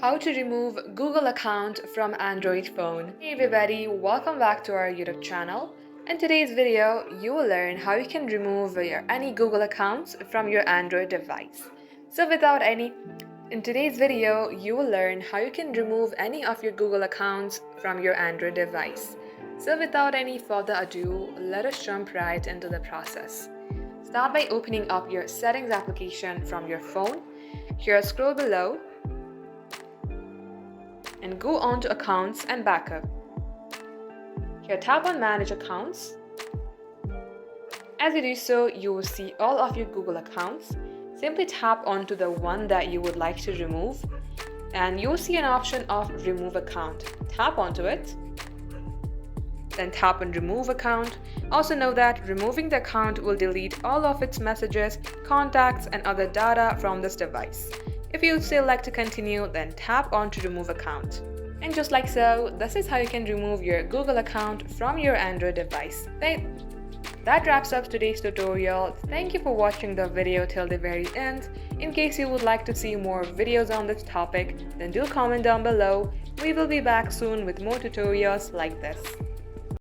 How to remove Google account from Android phone. Hey everybody, welcome back to our YouTube channel. In today's video, you will learn how you can remove any Google accounts from your Android device. In today's video, you will learn how you can remove any of your Google accounts from your Android device. So without any further ado, let us jump right into the process. Start by opening up your settings application from your phone. Here, scroll below and go on to Accounts and Backup. Here, tap on Manage Accounts. As you do so, you will see all of your Google accounts. Simply tap onto the one that you would like to remove, and you will see an option of Remove Account. Tap onto it, then tap on Remove Account. Also know that removing the account will delete all of its messages, contacts, and other data from this device. If you would still like to continue, then tap on to Remove Account. And just like so, this is how you can remove your Google account from your Android device. That wraps up today's tutorial. Thank you for watching the video till the very end. In case you would like to see more videos on this topic, then do comment down below. We will be back soon with more tutorials like this.